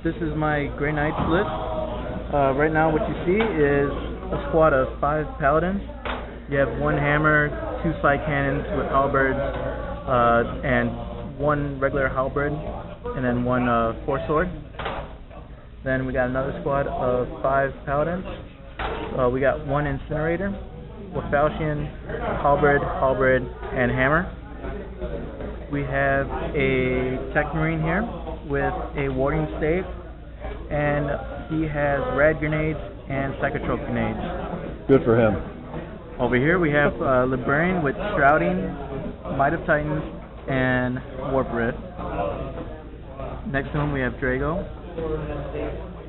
This is my Grey Knights list. Right now what you see is a squad of 5 paladins. You have 1 hammer, 2 side cannons with halberds, and 1 regular halberd, and then 1 four-sword. Then we got another squad of 5 paladins. We got 1 incinerator with falchion, halberd, and hammer. We have a tech marine here with a warding stave, and he has rad grenades and psychotrope grenades. Good for him. Over here we have a librarian with shrouding, might of titans, and warp rift. Next to him we have Draigo.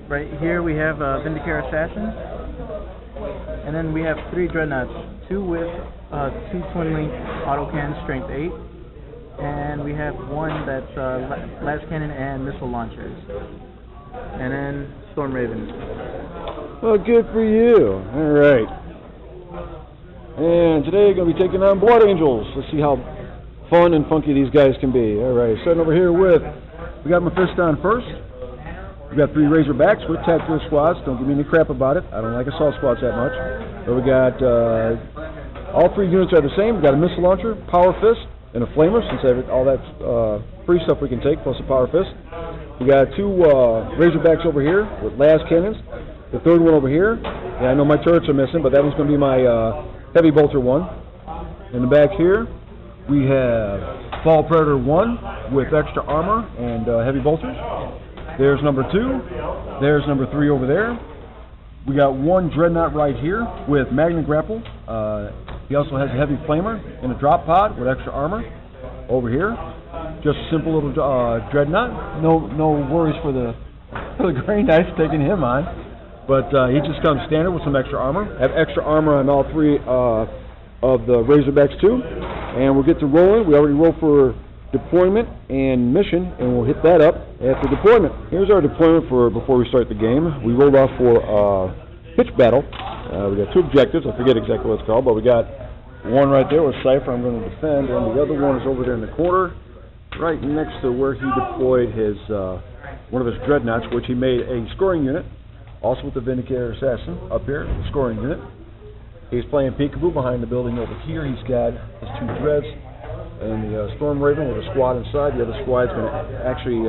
Right here we have a Vindicator assassin, and then we have 3 dreadnoughts, 2 with 2 twin link autocannon strength 8, and we have 1 that's las cannon and missile launchers, and then storm ravens. Well, good for you. All right. And today we're going to be taking on Blood Angels. Let's see how fun and funky these guys can be. All right, starting over here with, we got Mephiston first. We got 3 Razorbacks with tactical squads. Don't give me any crap about it. I don't like assault squads that much. But we got, all 3 units are the same. We got a missile launcher, power fist, and a flamer, since all that's free stuff we can take, plus a power fist. We got 2 Razorbacks over here with las cannons. The 3rd one over here, yeah, I know my turrets are missing, but that one's going to be my heavy bolter one. In the back here, we have Fall Predator 1 with extra armor and heavy bolters. There's number 2. There's number 3 over there. We got 1 Dreadnought right here with Magna Grapple. He also has a heavy flamer and a drop pod with extra armor over here. Just a simple little Dreadnought. No worries for the Grey Knights taking him on. But he just comes standard with some extra armor. Have extra armor on all 3 of the Razorbacks too. And we'll get to rolling. We already rolled for deployment and mission, and we'll hit that up after deployment. Here's our deployment for before we start the game. We rolled off for pitch battle. We got 2 objectives. I forget exactly what it's called, but we got 1 right there with Cypher I'm going to defend, and the other one is over there in the corner, right next to where he deployed his one of his dreadnoughts, which he made a scoring unit. Also with the Vindicator Assassin up here, the scoring unit. He's playing peekaboo behind the building over here. He's got his 2 dreads and the Storm Raven with a squad inside. The other squad's going to actually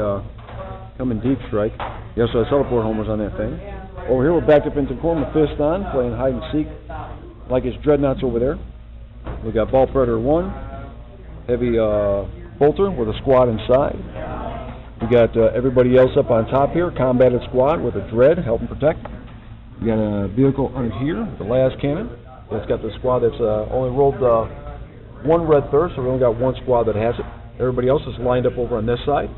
come in deep strike. He also has teleport homers on that thing. Over here we're backed up into the corner with Mephiston playing hide and seek like his dreadnoughts over there. We got Ball Predator 1, heavy bolter with a squad inside. We got everybody else up on top here, combated squad with a dread, helping protect. We got a vehicle under here, the las cannon. It's got the squad that's only rolled 1 red thirst, so we only got 1 squad that has it. Everybody else is lined up over on this side.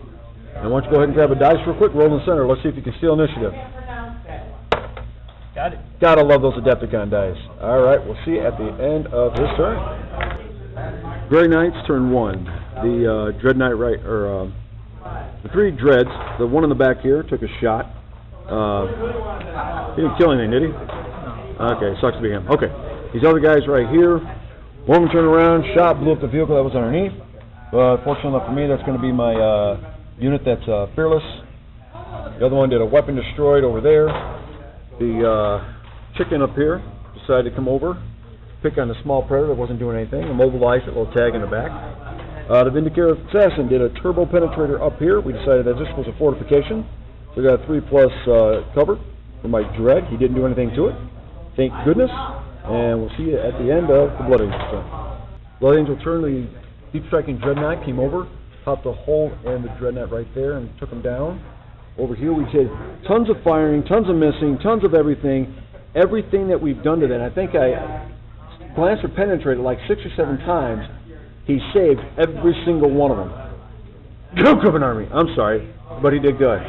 And why don't you go ahead and grab a dice real quick, roll in the center. Let's see if you can steal initiative. Got it. Gotta love those Adepticon dice. All right, we'll see you at the end of his turn. Grey Knights, turn 1. The Dreadnought right, or the 3 dreads, the one in the back here took a shot. He didn't kill anything, did he? Okay, sucks to be him. Okay, these other guys right here, one turned around, shot, blew up the vehicle that was underneath. But fortunately enough for me, that's going to be my unit that's fearless. The other one did a weapon destroyed over there. The chicken up here decided to come over, pick on the small predator that wasn't doing anything, immobilize it, little tag in the back. The Vindicator Assassin did a turbo penetrator up here. We decided that this was a fortification. So we got a 3+ cover for my dread. He didn't do anything to it. Thank goodness. And we'll see you at the end of the Blood Angel turn. Blood Angel turn, the deep striking dreadnought came over, popped a hole in the dreadnought right there and took him down. Over here we did tons of firing, tons of missing, tons of everything. Everything that we've done to that. I think I glanced or penetrated like 6 or 7 times. He saved every single one of them. Joke of an army. I'm sorry, but he did good.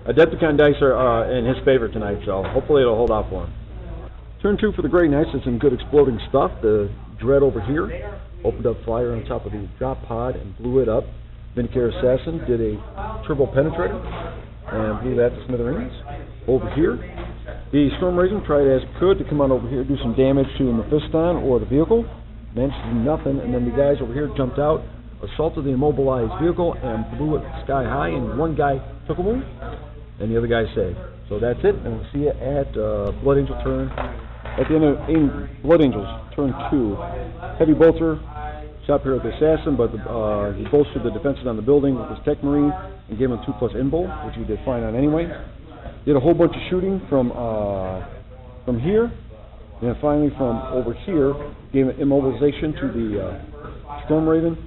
Adepticon dice are in his favor tonight, so hopefully it'll hold out for him. Turn 2 for the Grey Knights. It's some good exploding stuff. The dread over here opened up fire on top of the drop pod and blew it up. Vindicator Assassin did a turbo penetrator and blew that to smithereens. Over here, the Storm Raven tried as could to come on over here, do some damage to the Mephiston or the vehicle. Managed to do nothing, and then the guys over here jumped out, assaulted the immobilized vehicle, and blew it sky high, and 1 guy took a wound. and the other guy saved. So that's it, and we'll see you at Blood Angel turn. At the end of Blood Angels, turn 2. Heavy bolter, shot here with the assassin, but he bolstered the defenses on the building with his Tech Marine and gave him a 2+ inbol, which he did fine on anyway. Did a whole bunch of shooting from here, and then finally from over here, gave an immobilization to the Storm Raven.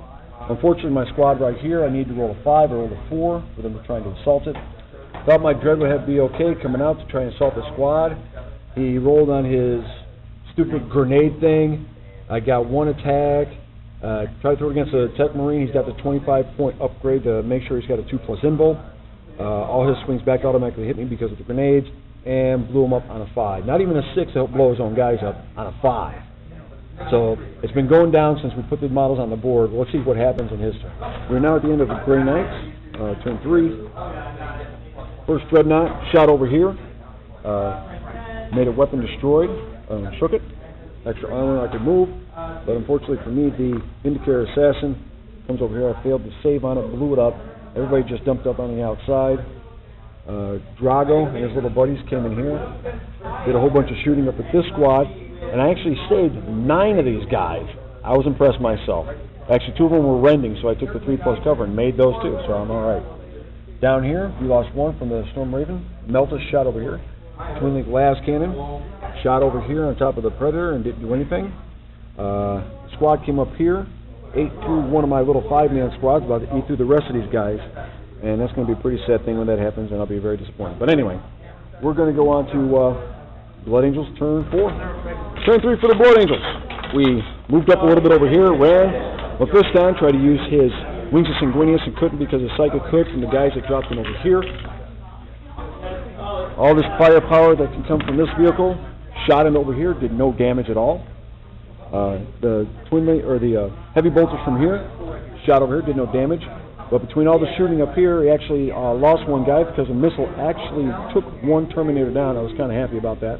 Unfortunately, my squad right here, I need to roll a 5 or roll a 4 for them to try to assault it. Thought my Dread would have be okay coming out to try and assault the squad. He rolled on his stupid grenade thing. I got 1 attack. Tried to throw it against the Tech Marine. He's got the 25-point upgrade to make sure he's got a 2+ inbol. All his swings back automatically hit me because of the grenades, and blew him up on a 5. Not even a 6 to help blow his own guys up, on a 5. So it's been going down since we put the models on the board. Let's see what happens in his turn. We're now at the end of the Grey Knights, turn 3. First Dreadnought, shot over here. Made a weapon destroyed, shook it. Extra armor I could move, but unfortunately for me, the Vindicator Assassin comes over here. I failed to save on it, blew it up. Everybody just dumped up on the outside. Draigo and his little buddies came in here, did a whole bunch of shooting up at this squad, and I actually saved 9 of these guys. I was impressed myself. Actually, 2 of them were rending, so I took the 3+ cover and made those 2, so I'm alright. Down here, we lost 1 from the Storm Raven. Meltus shot over here. Twin Link Las Cannon shot over here on top of the Predator and didn't do anything. Squad came up here, ate through one of my little 5-man squads, about to eat through the rest of these guys, and that's going to be a pretty sad thing when that happens, and I'll be very disappointed. But anyway, we're going to go on to Blood Angels turn 4. Turn 3 for the Blood Angels. We moved up a little bit over here, ran Mephiston, tried to use his Wings of Sanguinius and couldn't because his Psychic could from the guys that dropped in over here. All this firepower that can come from this vehicle, shot him over here, did no damage at all. The heavy bolters from here, shot over here, did no damage. But between all the shooting up here, he actually lost 1 guy because a missile actually took 1 Terminator down. I was kind of happy about that.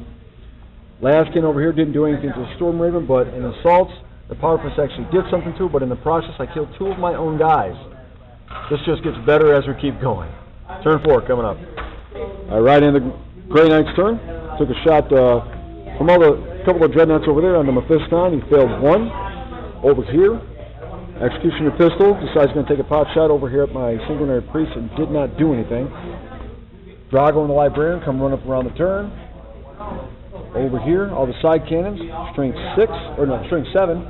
Laskin over here didn't do anything to the Storm Raven, but in assaults, the Power Fist actually did something to it, but in the process, I killed 2 of my own guys. This just gets better as we keep going. Turn 4 coming up. Right in the Grey Knight's turn. Took a shot from couple of Dreadnoughts over there on the Mephiston. He failed 1. Over here, Executioner Pistol decides he's going to take a pot shot over here at my Sanguinary Priest and did not do anything. Draigo and the Librarian come run up around the turn. Over here, all the side cannons, strength 7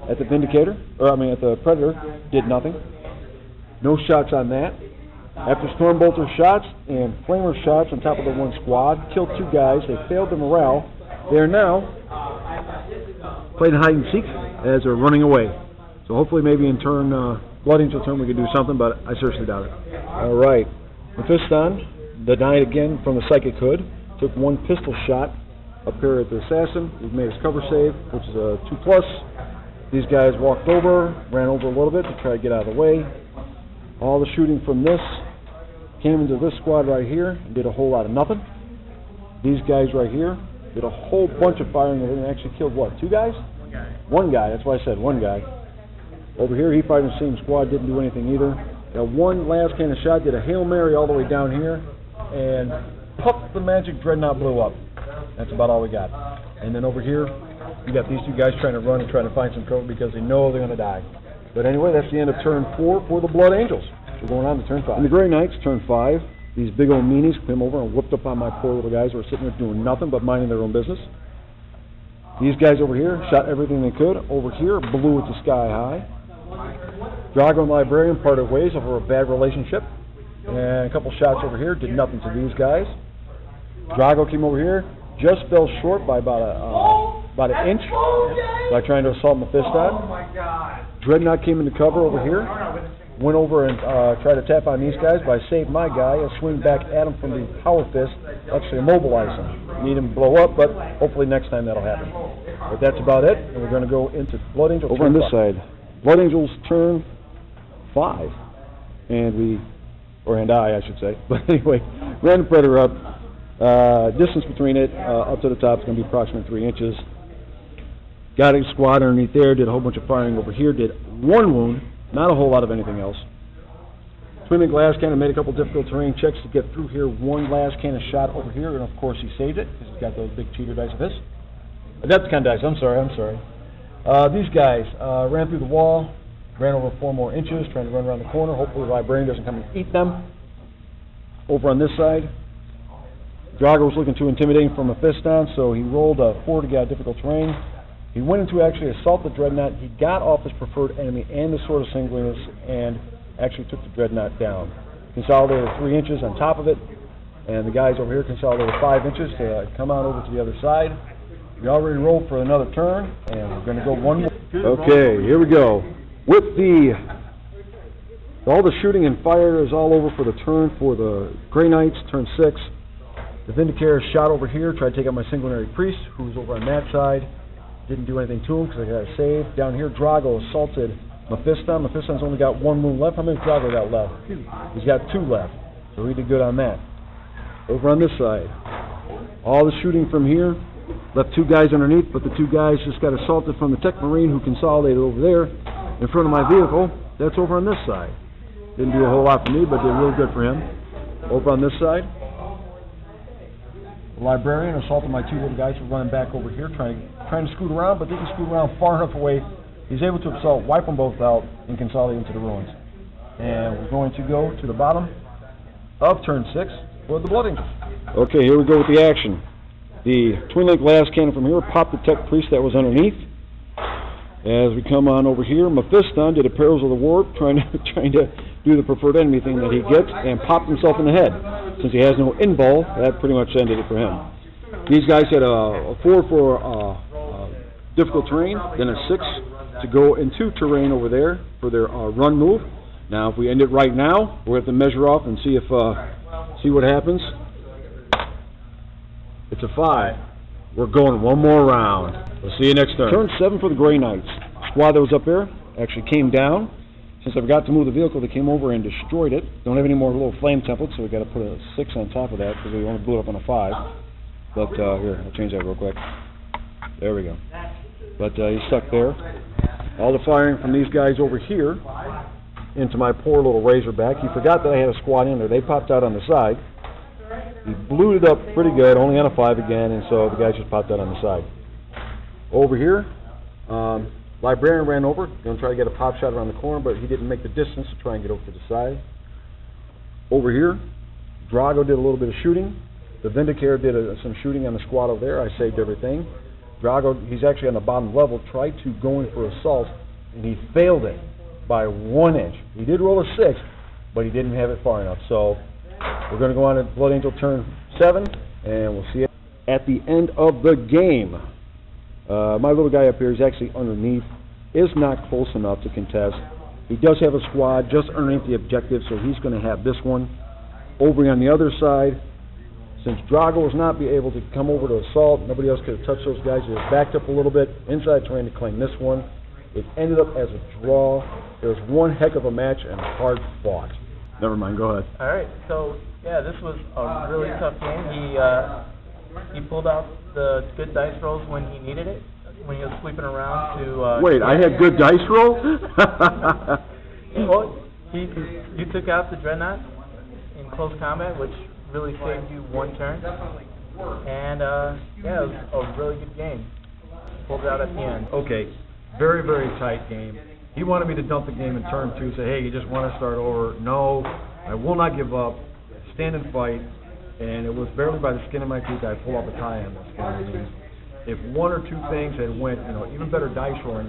at the Vindicator, at the Predator, did nothing. No shots on that. After Stormbolter shots and Flamer shots on top of the 1 squad, killed 2 guys, they failed the morale. They are now playing hide and seek as they're running away. So hopefully maybe in turn, Blood Angel turn we can do something, but I seriously doubt it. Alright, Mephiston denied again from the Psychic Hood, took 1 pistol shot up here at the Assassin. He made his cover save, which is a 2+. These guys walked over, ran over a little bit to try to get out of the way. All the shooting from this came into this squad right here and did a whole lot of nothing. These guys right here did a whole bunch of firing and actually killed, what, 2 guys? 1 guy. 1 guy, that's why I said 1 guy. Over here, he fired in the same squad, didn't do anything either. Got 1 last cannon shot, did a Hail Mary all the way down here, and puff, the magic Dreadnought blew up. That's about all we got. And then over here, we got these 2 guys trying to run and trying to find some cover because they know they're going to die. But anyway, that's the end of turn 4 for the Blood Angels. We're going on to turn 5. In the Grey Knights, turn 5, these big old meanies came over and whooped up on my poor little guys who were sitting there doing nothing but minding their own business. These guys over here shot everything they could. Over here, blew it to sky high. Draigo and Librarian parted ways over a bad relationship. And a couple shots over here did nothing to these guys. Draigo came over here, just fell short by about an inch by trying to assault Mephiston. Dreadnought came into cover over here, went over and tried to tap on these guys, but I saved my guy and swing back at him from the Power Fist, actually immobilize him. Need him to blow up, but hopefully next time that'll happen. But that's about it, and we're going to go into Blood Angel over on this side. Blood Angels turn 5, and I should say. But anyway, ran the Predator up. Distance between it up to the top is going to be approximately 3 inches. Got a squad underneath there, did a whole bunch of firing over here, did 1 wound, not a whole lot of anything else. Twin glass cannon, made a couple difficult terrain checks to get through here. One glass cannon shot over here, and of course he saved it because he's got those big cheater dice of his. Adepticon dice, I'm sorry. These guys ran through the wall, ran over 4 more inches, trying to run around the corner. Hopefully the librarian doesn't come and eat them. Over on this side, Draigo was looking too intimidating for Mephiston, so he rolled a 4 to get out of difficult terrain. He went into actually assault the Dreadnought. He got off his preferred enemy and the Sword of Sanguinus and actually took the Dreadnought down. Consolidated 3 inches on top of it, and the guys over here consolidated 5 inches to come on over to the other side. We already rolled for another turn, and we're going to go one more. Okay, here we go. With all the shooting and fire is all over for the turn for the Grey Knights, turn 6. The Vindicator shot over here, tried to take out my Sanguinary Priest, who's over on that side. Didn't do anything to him because I got a save. Down here, Draigo assaulted Mephiston. Mephiston's only got 1 wound left. How many Draigo got left? 2. He's got 2 left, so he did good on that. Over on this side, all the shooting from here. Left 2 guys underneath, but the 2 guys just got assaulted from the Tech Marine who consolidated over there in front of my vehicle. That's over on this side. Didn't do a whole lot for me, but did really good for him. Over on this side, the librarian assaulted my 2 little guys who were running back over here, trying to scoot around, but didn't scoot around far enough away. He's able to assault, wipe them both out, and consolidate into the ruins. And we're going to go to the bottom of turn 6 for the Blood Angels. Okay, here we go with the action. The twin-link glass cannon from here popped the Tech Priest that was underneath. As we come on over here, Mephiston did a Perils of the Warp, trying to do the preferred enemy thing that he gets, and popped himself in the head. Since he has no in-ball, that pretty much ended it for him. These guys had a 4 for difficult terrain, then a 6 to go into terrain over there for their run move. Now, if we end it right now, we'll have to measure off and see what happens. It's a 5. We're going one more round. We'll see you next turn. Turn 7 for the Grey Knights. Squad that was up there actually came down. Since I forgot to move the vehicle, they came over and destroyed it. Don't have any more little flame templates, so we got to put a 6 on top of that because we only blew it up on a 5. But here, I'll change that real quick. There we go. But he's stuck there. All the firing from these guys over here into my poor little Razorback. He forgot that I had a squad in there. They popped out on the side. He blew it up pretty good, only on a 5 again, and so the guys just popped out on the side. Over here, Librarian ran over, going to try to get a pop shot around the corner, but he didn't make the distance to try and get over to the side. Over here, Draigo did a little bit of shooting. The Vindicator did some shooting on the squad over there. I saved everything. Draigo, he's actually on the bottom level, tried to go in for assault, and he failed it by 1 inch. He did roll a 6, but he didn't have it far enough. So we're going to go on to Blood Angel turn 7, and we'll see it at the end of the game. My little guy up here is actually underneath, is not close enough to contest. He does have a squad just underneath the objective, so he's going to have this one. Over on the other side, since Draigo was not be able to come over to assault, nobody else could have touched those guys. He was backed up a little bit inside trying to claim this one. It ended up as a draw. It was one heck of a match and hard fought. Never mind, go ahead. All right, so yeah, this was a really tough game. He pulled out the good dice rolls when he needed it, when he was sweeping around to... Wait, I had good dice roll? Well, you took out the Dreadnought in close combat, which really saved you 1 turn. And yeah, it was a really good game. Pulled it out at the end. Okay, very, very tight game. He wanted me to dump the game in turn 2, say, hey, you just want to start over. No, I will not give up. Stand and fight. And it was barely by the skin of my teeth that I pulled off a tie on this game. If 1 or 2 things had went, even better dice rolling.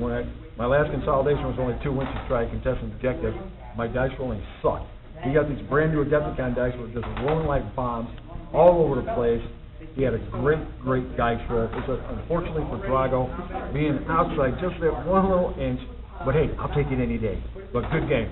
My last consolidation was only 2 inches to try to contest an objective. My dice rolling sucked. He got these brand new Adepticon dice that were just rolling like bombs all over the place. He had a great, great dice roll. It's unfortunately for Draigo, being outside just that 1 little inch. But hey, I'll take it any day. But good game.